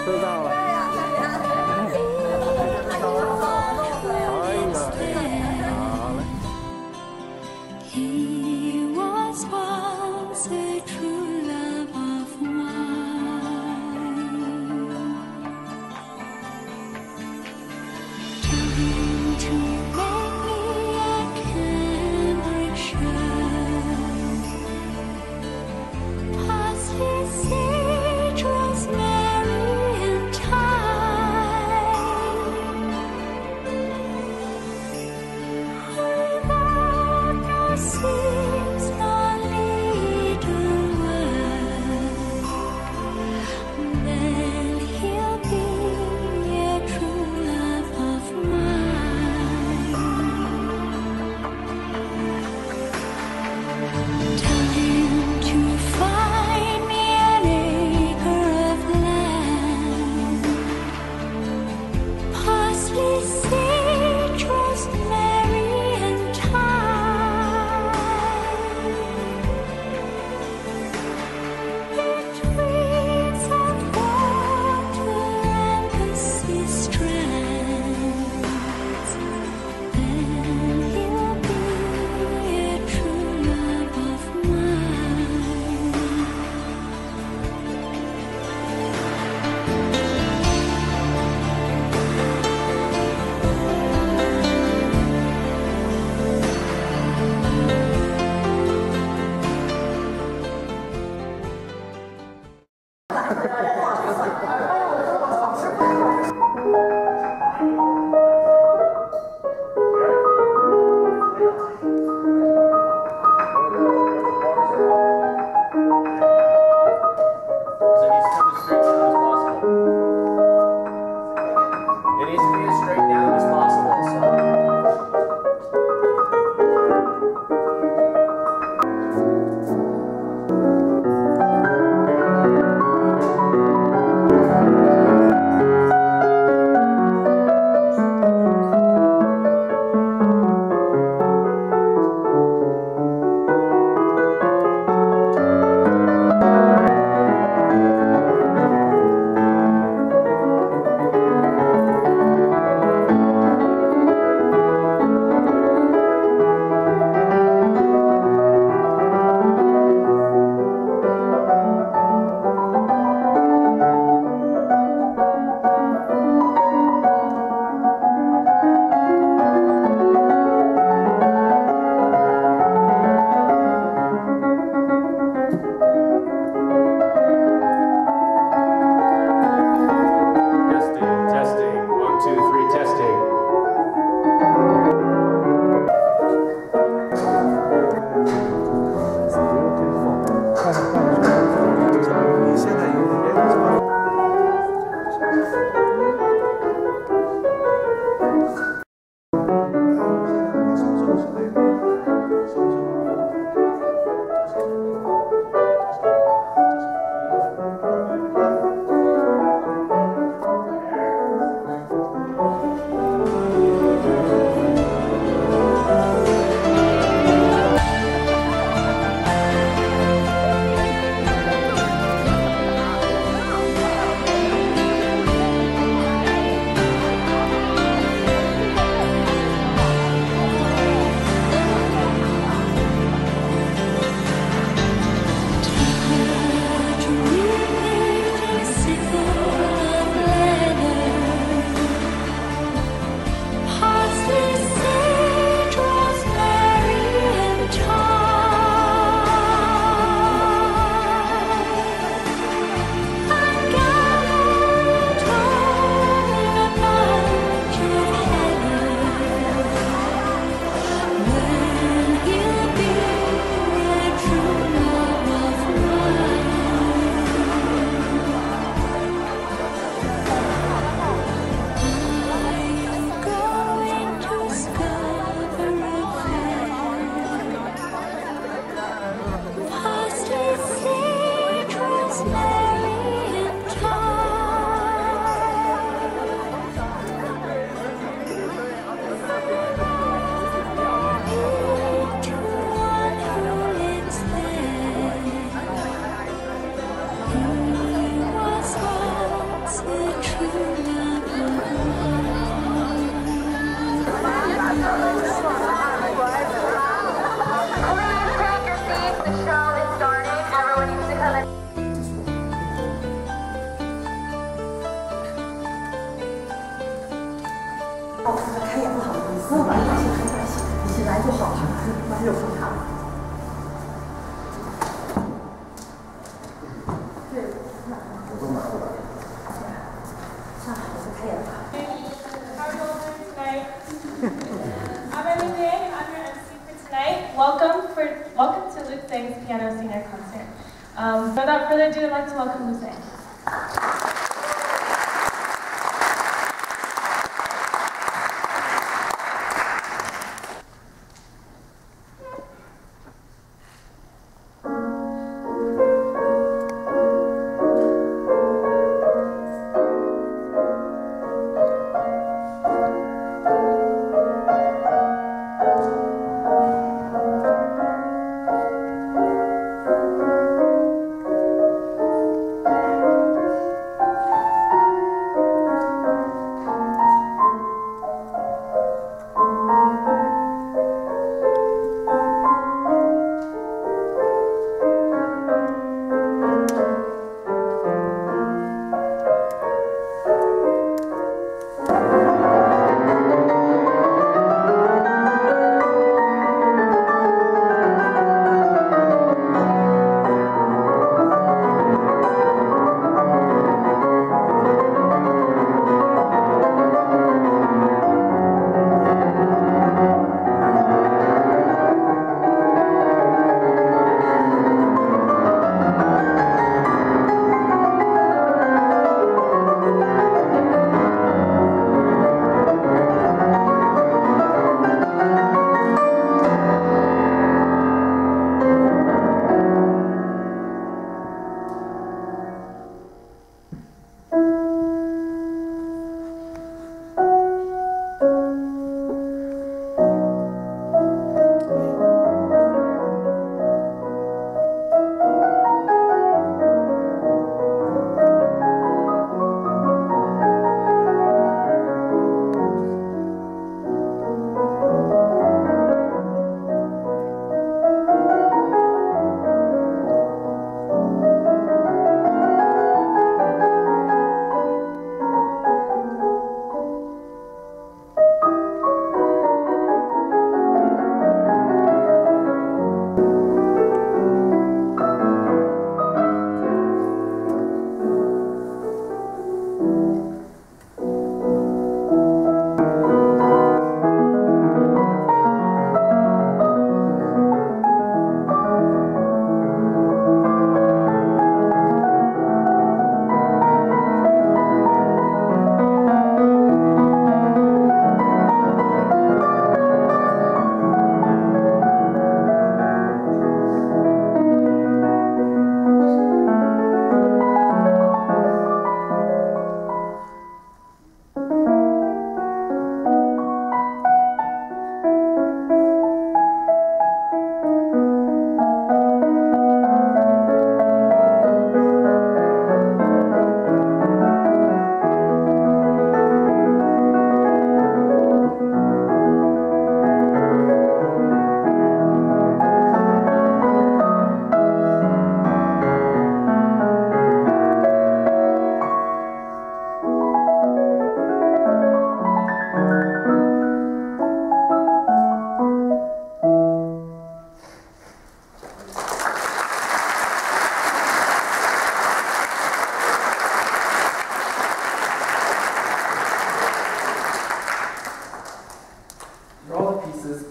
知道了。可以了。好嘞。He was once a true love of mine. Tell him to make me a cambric shirt. Parsley, sage, rosemary, and thyme. Without no seams nor needlework, then he'll be a true love of mine. Tell him to find me an acre of land. Parsley, sage, rosemary, and thyme. Between some water and the sea strands, then he'll be a true love of mine. It needs to be as straight down as possible. Testing, testing. 1, 2, 3, testing. 哦，开演不好意思，没关系，没关系，你先来就好了，来有空看。对，我都拿过来。上海，我再开演吧。How are you all doing tonight? I'm Emily Zhang. I'm your MC for tonight. Welcome to Luke Zhang's Piano Senior Concert. Without further ado, I'd like to welcome Luke Zhang.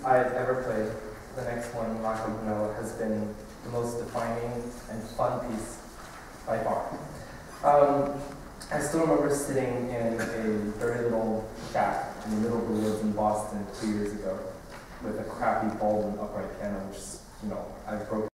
I've ever played, the next one, Marco Bonello, has been the most defining and fun piece by far. I still remember sitting in a very little shack in the middle of the woods in Boston 2 years ago with a crappy Baldwin upright piano, which, I broke.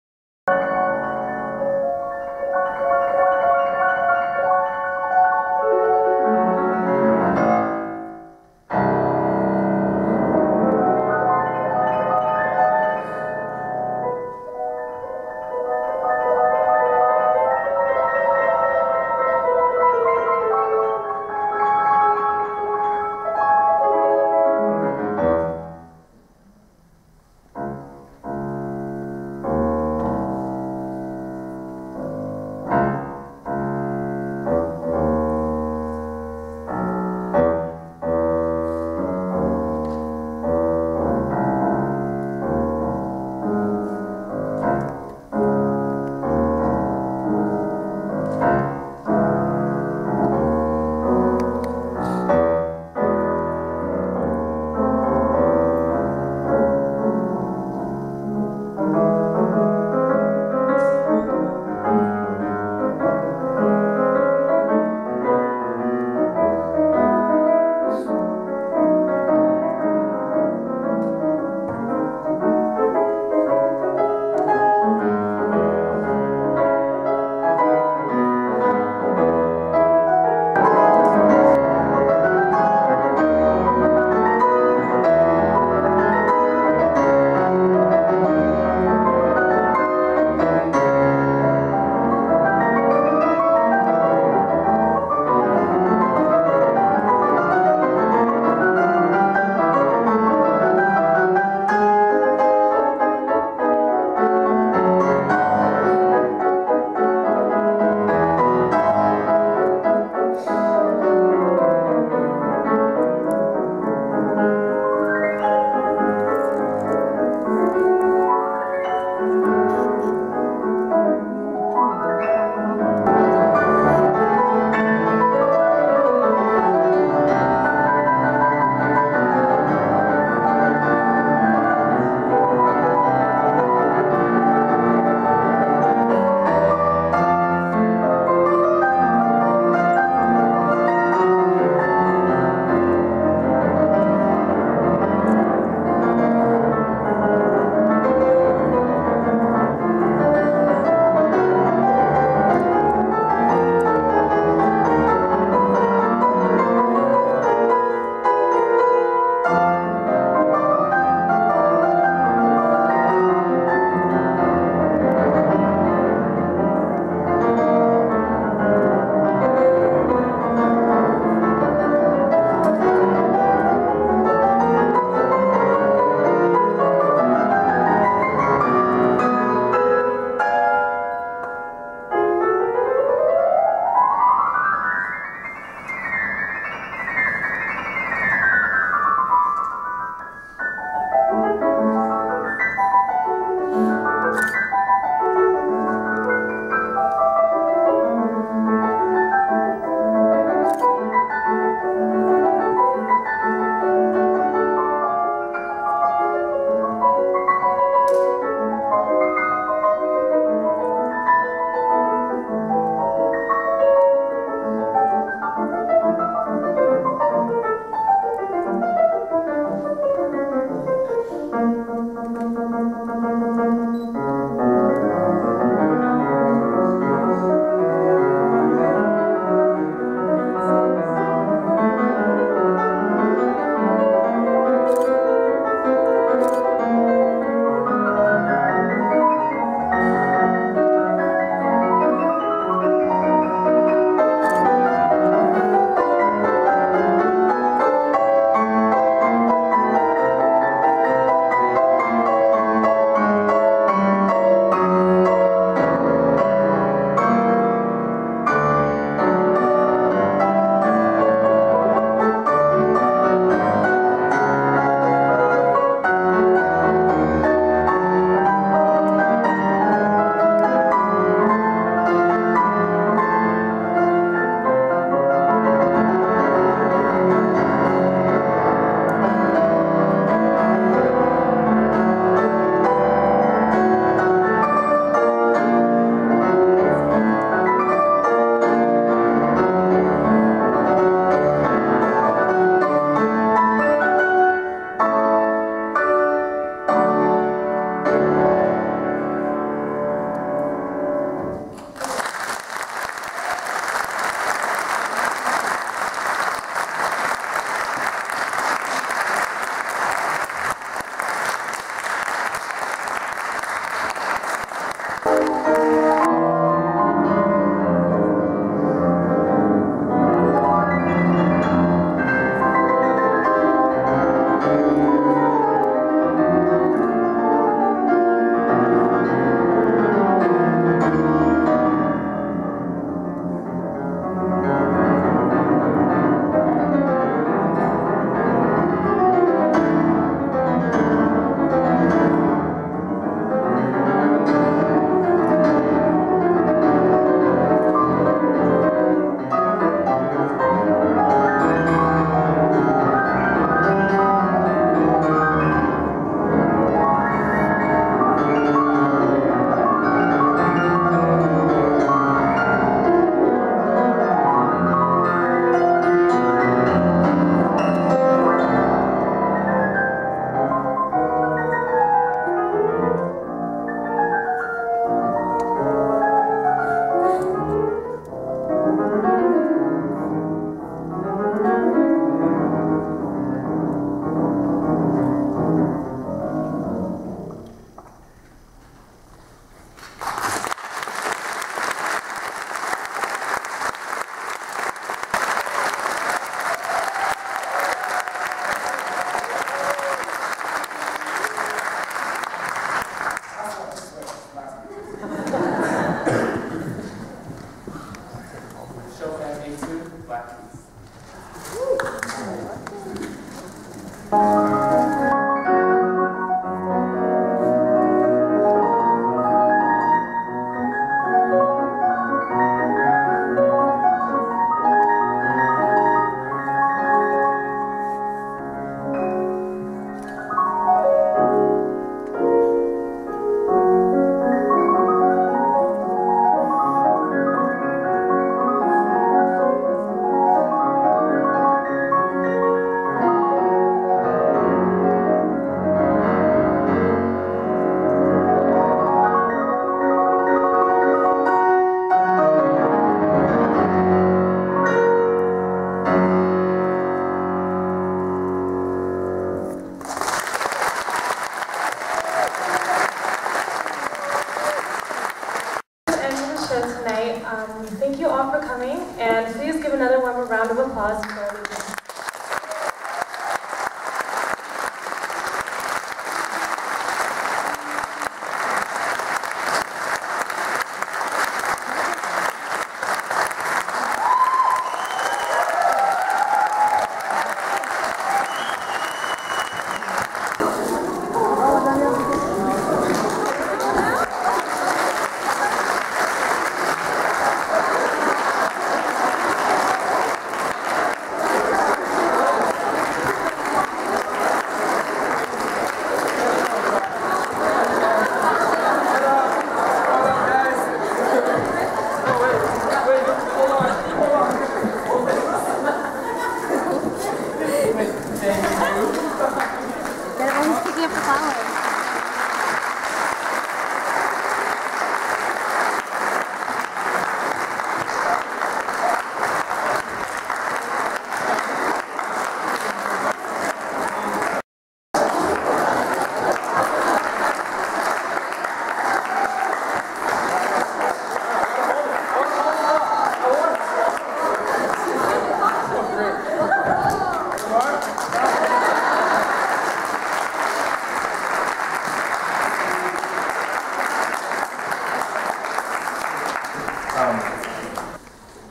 Thank you all for coming, and please give another warm round of applause for our leaders.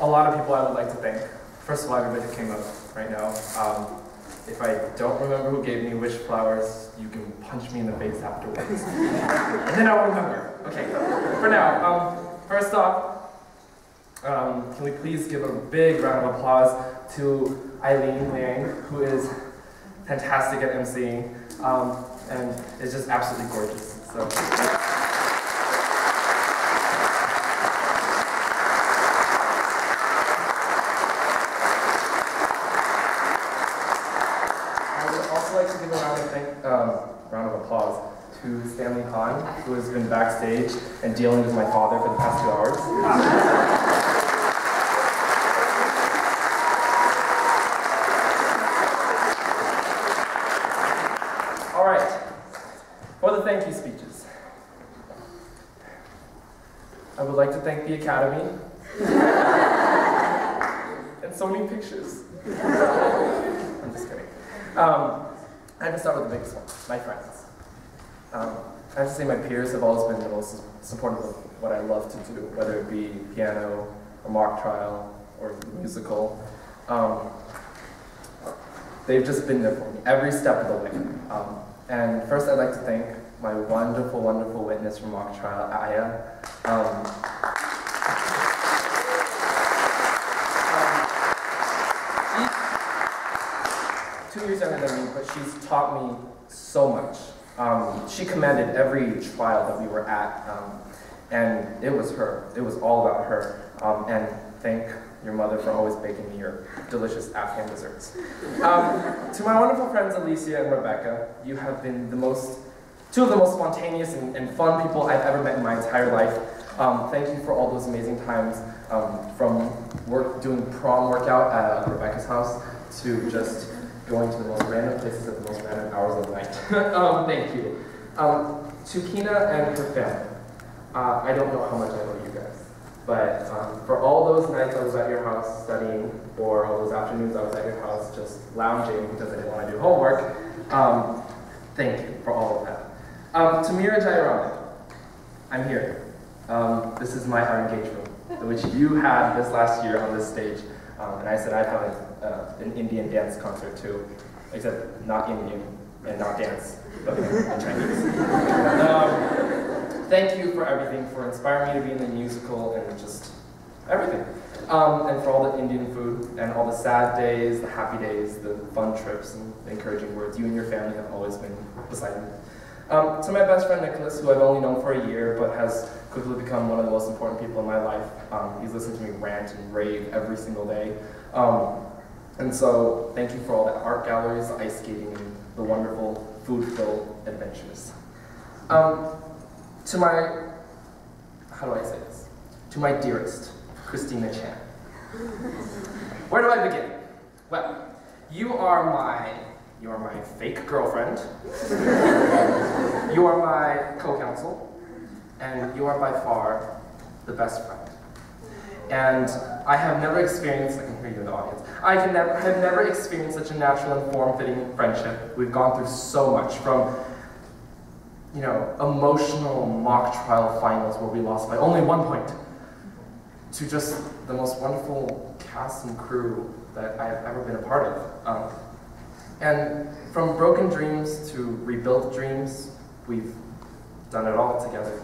A lot of people I would like to thank. First of all, everybody who came up right now. If I don't remember who gave me which flowers, you can punch me in the face afterwards. And then I'll remember. Okay, for now, first off, can we please give a big round of applause to Eileen Liang, who is fantastic at emceeing, and is just absolutely gorgeous. So. I'd like to give a round of applause to Stanley Hahn, who has been backstage and dealing with my father for the past 2 hours. All right, for the thank you speeches. I would like to thank the Academy and so many pictures. I'm just kidding. I have to start with the biggest one, my friends. I have to say my peers have always been the most supportive of what I love to do, whether it be piano, or mock trial, or musical. They've just been there for me every step of the way. And first I'd like to thank my wonderful, wonderful witness from mock trial, Aya. She's 2 years younger than me, but she's taught me so much. She commanded every trial that we were at, and it was her. It was all about her. And thank your mother for always baking me your delicious Afghan desserts. To my wonderful friends Alicia and Rebecca, you have been two of the most spontaneous and fun people I've ever met in my entire life. Thank you for all those amazing times, from doing prom workout at Rebecca's house to just going to the most random places at the most random hours of the night. Thank you. To Kina and her family, I don't know how much I owe you guys, but for all those nights I was at your house studying, or all those afternoons I was at your house just lounging because I didn't want to do homework, thank you for all of that. To Mira Jayarama, I'm here. This is my art engagement, which you had this last year on this stage. And I said I'd have an Indian dance concert too, except not Indian and not dance, but in Chinese. Thank you for everything, for inspiring me to be in the musical and just everything. And for all the Indian food and all the sad days, the happy days, the fun trips, and the encouraging words. You and your family have always been beside me. To my best friend Nicholas, who I've only known for a year, but has quickly become one of the most important people in my life. He's listened to me rant and rave every single day. And so, thank you for all the art galleries, the ice skating, and the wonderful food-filled adventures. To my, how do I say this? To my dearest, Christina Chan. Where do I begin? Well, you are my fake girlfriend. You are my co-counsel, and you are by far the best friend. And I have never experienced, I can hear you in the audience, I have never experienced such a natural and form-fitting friendship. We've gone through so much, from emotional mock trial finals where we lost by only 1 point, to just the most wonderful cast and crew that I've ever been a part of. And from broken dreams to rebuilt dreams, we've done it all together.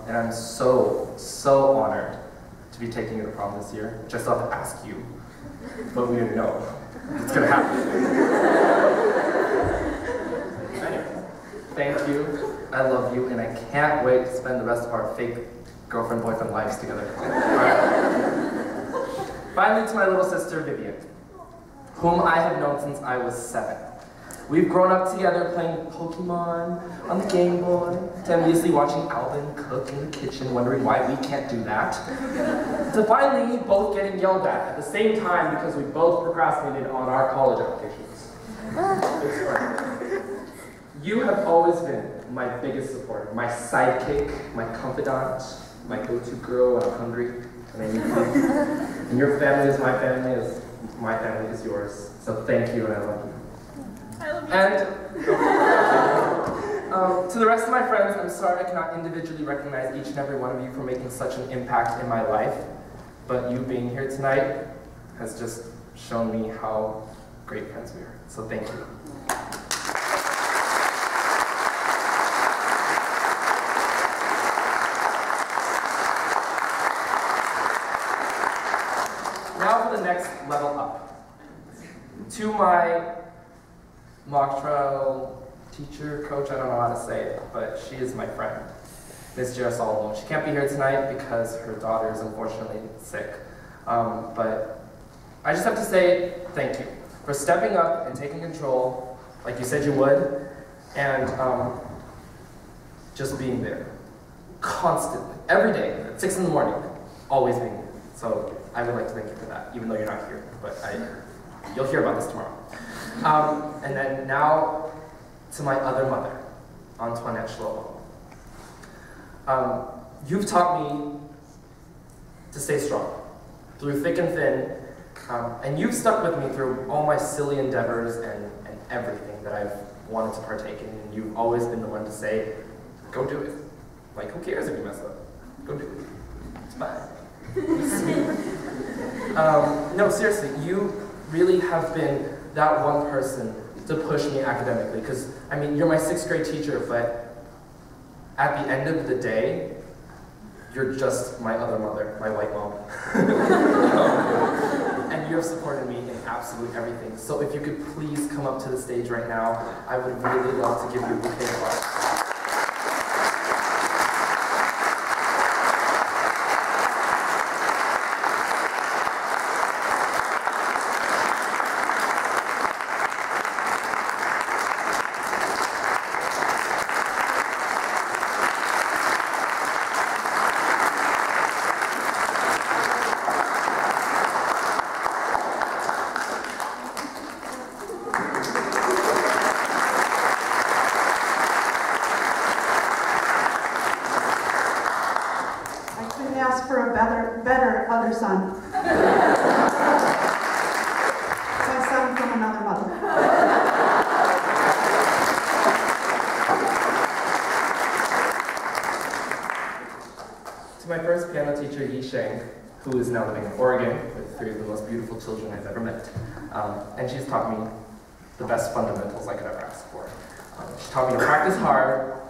And I'm so, so honored to be taking you to prom this year, which I still have to ask you, but we didn't know. It's gonna happen. Anyway, thank you, I love you, and I can't wait to spend the rest of our fake girlfriend-boyfriend lives together. All right. Finally, to my little sister, Vivian, whom I have known since I was 7. We've grown up together playing Pokemon on the Game Boy, to enviously watching Alvin cook in the kitchen, wondering why we can't do that, to finally both getting yelled at the same time because we both procrastinated on our college applications. It's fun. You have always been my biggest supporter, my sidekick, my confidant, my go-to girl when I'm hungry, and your family is my family, my family is yours. So thank you, and I love you. I love you. And to the rest of my friends, I'm sorry I cannot individually recognize each and every one of you for making such an impact in my life, but you being here tonight has just shown me how great friends we are. So thank you. Now for the next level up. To my mock trial teacher, coach, I don't know how to say it, but she is my friend, Miss Girasolo. She can't be here tonight because her daughter is unfortunately sick. But I just have to say thank you for stepping up and taking control like you said you would, and just being there constantly, every day, at 6 in the morning, always being there. So I would like to thank you for that, even though you're not here, but you'll hear about this tomorrow. And then now to my other mother, Antoinette Schlobo. You've taught me to stay strong through thick and thin, and you've stuck with me through all my silly endeavors and everything that I've wanted to partake in, and you've always been the one to say, go do it. Like, who cares if you mess up? Go do it. It's fine. No, seriously, you really have been that one person to push me academically, because, I mean, you're my 6th grade teacher, but at the end of the day, you're just my other mother, my white mom. And you have supported me in absolutely everything. So if you could please come up to the stage right now, I would really love to give you a bouquet of flowers. Ask for a better other son. My son from another mother. To my first piano teacher, Zhang, who is now living in Oregon with three of the most beautiful children I've ever met. And she's taught me the best fundamentals I could ever ask for. She taught me to practice hard,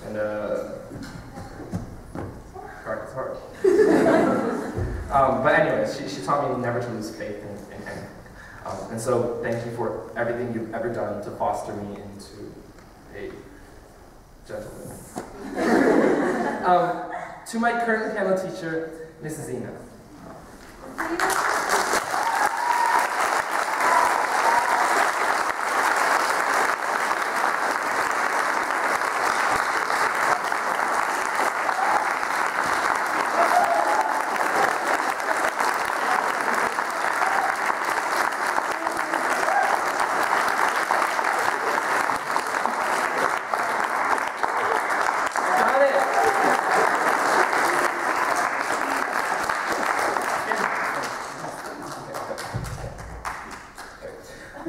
and practice hard. But anyways, she taught me never to lose faith in anything. And so thank you for everything you've ever done to foster me into a gentleman. To my current piano teacher, Mrs. Ina.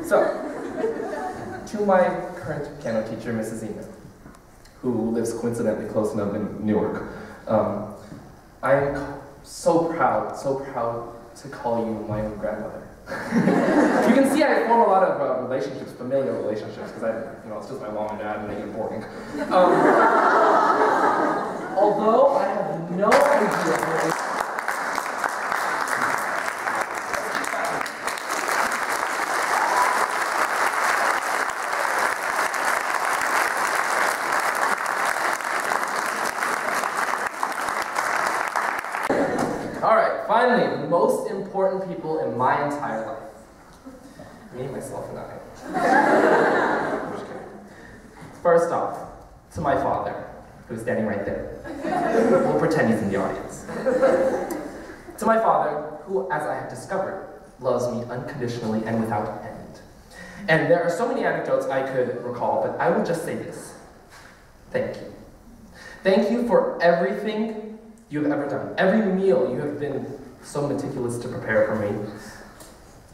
So, to my current piano teacher, Mrs. Ina, who lives coincidentally close enough in Newark, I am so proud to call you my own grandmother. You can see I form a lot of relationships, familiar relationships, because it's just my mom and dad and they get boring. Although I have no idea how they Alright, finally, the most important people in my entire life. Me, myself, and I. I'm just kidding. First off, to my father, who's standing right there. We'll pretend he's in the audience. To my father, who, as I have discovered, loves me unconditionally and without end. And there are so many anecdotes I could recall, but I will just say this. Thank you. Thank you for everything you have ever done. Every meal you have been so meticulous to prepare for me,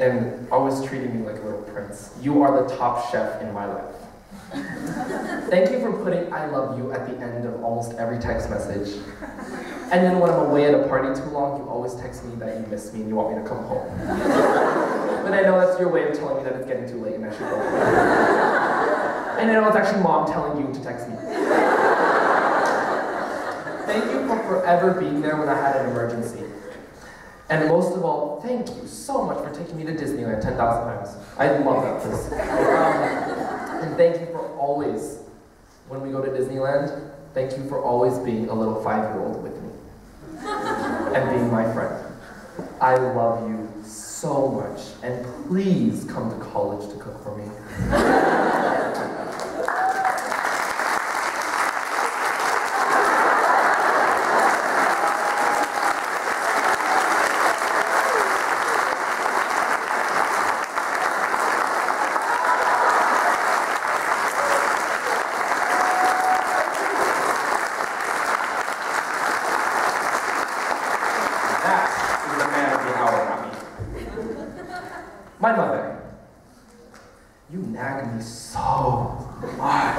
and always treating me like a little prince. You are the top chef in my life. Thank you for putting "I love you" at the end of almost every text message. And then when I'm away at a party too long, you always text me that you miss me and you want me to come home. But I know that's your way of telling me that it's getting too late and I should go home. And I know it's actually mom telling you to text me. Thank you for forever being there when I had an emergency. And most of all, thank you so much for taking me to Disneyland 10,000 times. I love that place. And thank you for always, when we go to Disneyland, thank you for always being a little 5-year-old with me. And being my friend. I love you so much. And please come to college to cook for me. My mother, you nag me so much.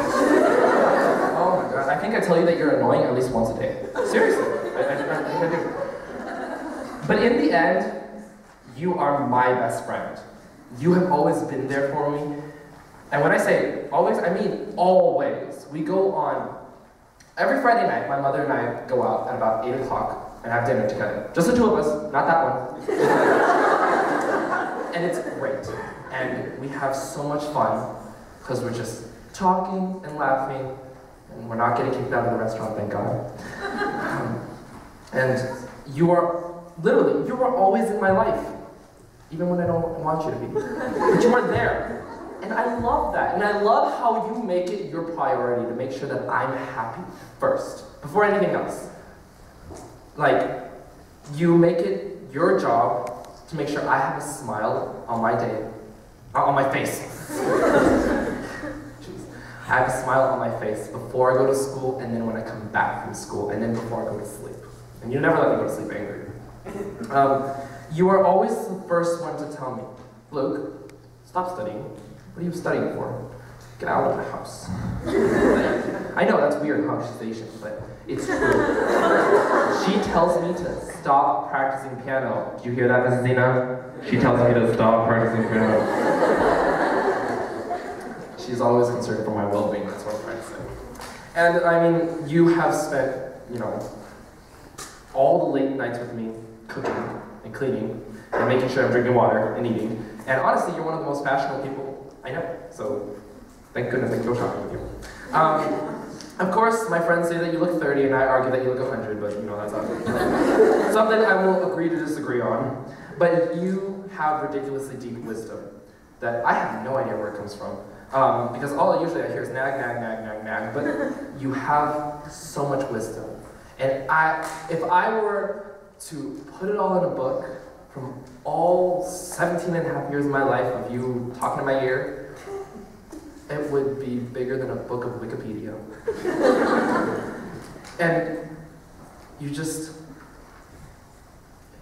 Oh my god, I think I tell you that you're annoying at least once a day. Seriously, I do. But in the end, you are my best friend. You have always been there for me. And when I say always, I mean always. We go on, every Friday night, my mother and I go out at about 8 o'clock and have dinner together. Just the two of us, not that one. And it's great. And we have so much fun because we're just talking and laughing, and we're not getting kicked out of the restaurant, thank God. And you are always in my life, even when I don't want you to be. But you are there. And I love that. And I love how you make it your priority to make sure that I'm happy first, before anything else. Like, you make it your job to make sure I have a smile on my day, on my face. Jeez. I have a smile on my face before I go to school, and then when I come back from school, and then before I go to sleep. And you never let me go to sleep angry. You are always the first one to tell me, Luke, stop studying. What are you studying for? Get out of my house. I know that's weird conversation, but it's true. She tells me to stop practicing piano. Do you hear that, Mrs. Zena? She tells me to stop practicing piano. She's always concerned for my well-being, that's what I'm trying to say. And I mean, you have spent, you know, all the late nights with me cooking and cleaning and making sure I'm drinking water and eating. And honestly, you're one of the most passionate people I know. So thank goodness I can go shopping with you. Of course, my friends say that you look 30 and I argue that you look 100, but you know, that's something I will agree to disagree on. But you have ridiculously deep wisdom that I have no idea where it comes from. Because all usually I hear is nag, nag, nag, nag, nag, but you have so much wisdom. And if I were to put it all in a book from all 17 and a half years of my life of you talking to my ear, it would be bigger than a book of Wikipedia. And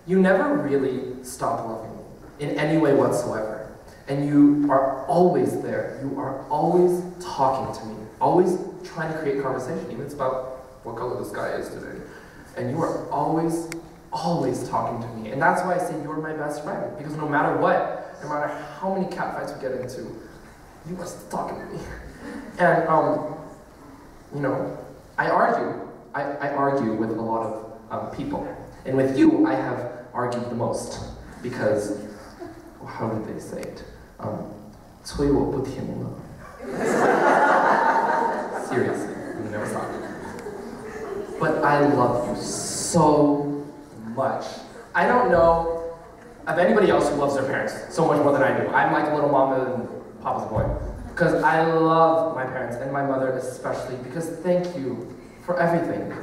you never really stop loving me in any way whatsoever. And you are always there. You are always talking to me, always trying to create conversation. Even it's about what color the sky is today. And you are always, always talking to me. And that's why I say you're my best friend. Because no matter what, no matter how many catfights we get into, you are still talking to me. And, you know, I argue. I argue with a lot of people. And with you, I have argued the most. Because, how did they say it? 催我不停了. Seriously, you never stop. But I love you so much. I don't know of anybody else who loves their parents so much more than I do. I'm like a little mama and papa's boy. Because I love my parents and my mother especially because thank you for everything.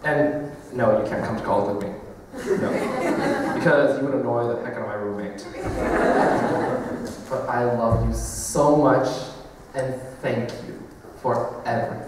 And no, you can't come to college with me. No. Because you would annoy the heck out of my roommate. But I love you so much and thank you for everything.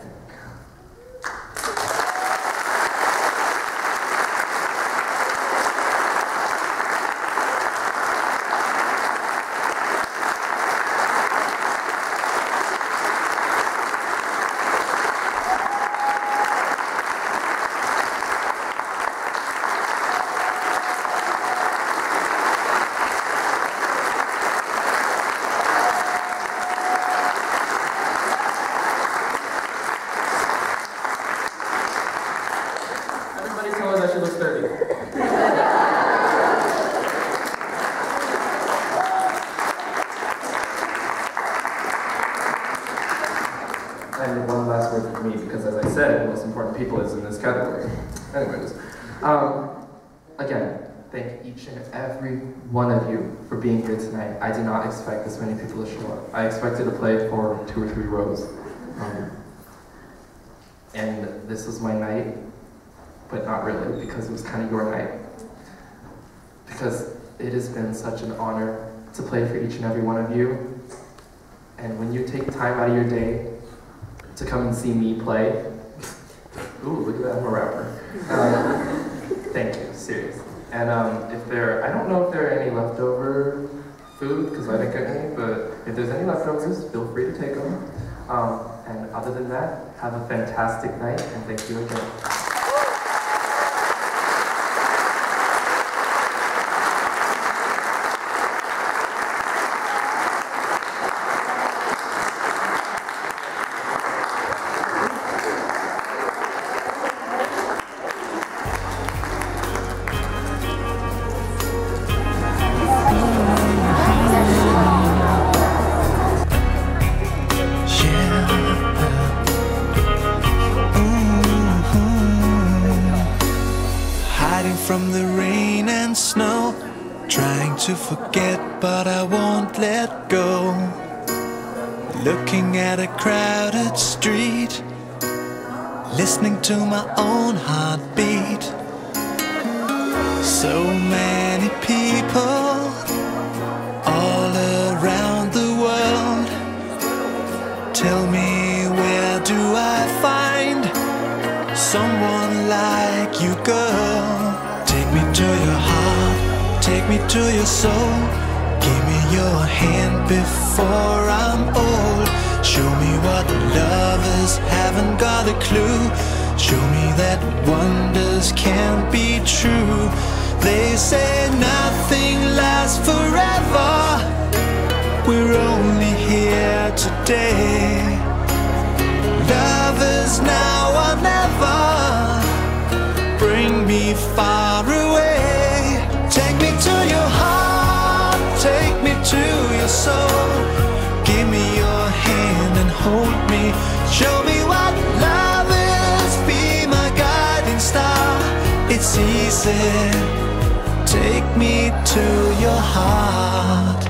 And one last word for me, because as I said, the most important people is in this category. Anyways, again, thank each and every one of you for being here tonight. I did not expect this many people to show up. I expected to play for 2 or 3 rows. And this was my night, but not really, because it was kind of your night. Because it has been such an honor to play for each and every one of you. And when you take time out of your day to come and see me play, ooh, look at that, I'm a rapper. Thank you, seriously. And I don't know if there are any leftover food, because I didn't get any, but if there's any leftovers, feel free to take them. And other than that, have a fantastic night, and thank you again. From the rain and snow, trying to forget, but I won't let go. Looking at a crowded street, listening to my own heartbeat. So many people all around the world. Tell me, where do I find someone like you, girl? Take me to your heart, take me to your soul. Give me your hand before I'm old. Show me what lovers haven't got a clue. Show me that wonders can't be true. They say nothing lasts forever. We're only here today. Lovers now or never. Bring me far away. Take me to your heart, take me to your soul. Give me your hand and hold me. Show me what love is, be my guiding star. It's easy, take me to your heart.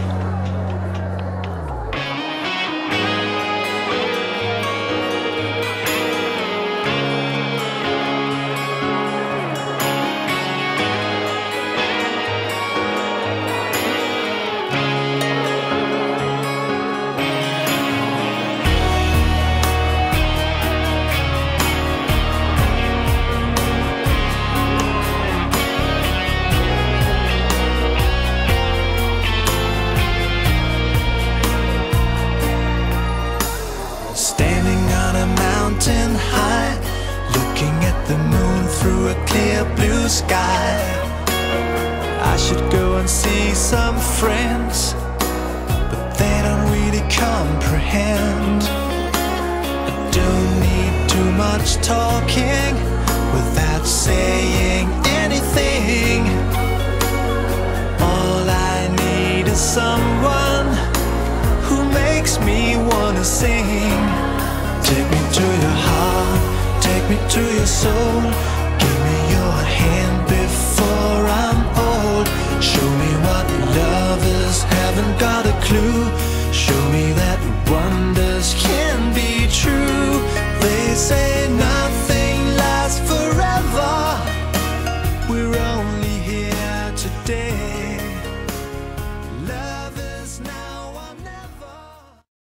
Standing on a mountain high, looking at the moon through a clear blue sky. I should go and see some friends, but they don't really comprehend. I don't need too much talking without saying anything. All I need is someone who makes me wanna sing. Take me to your heart, take me to your soul. Give me your hand before I'm old. Show me what lovers haven't got a clue. Show me that wonders can be true. They say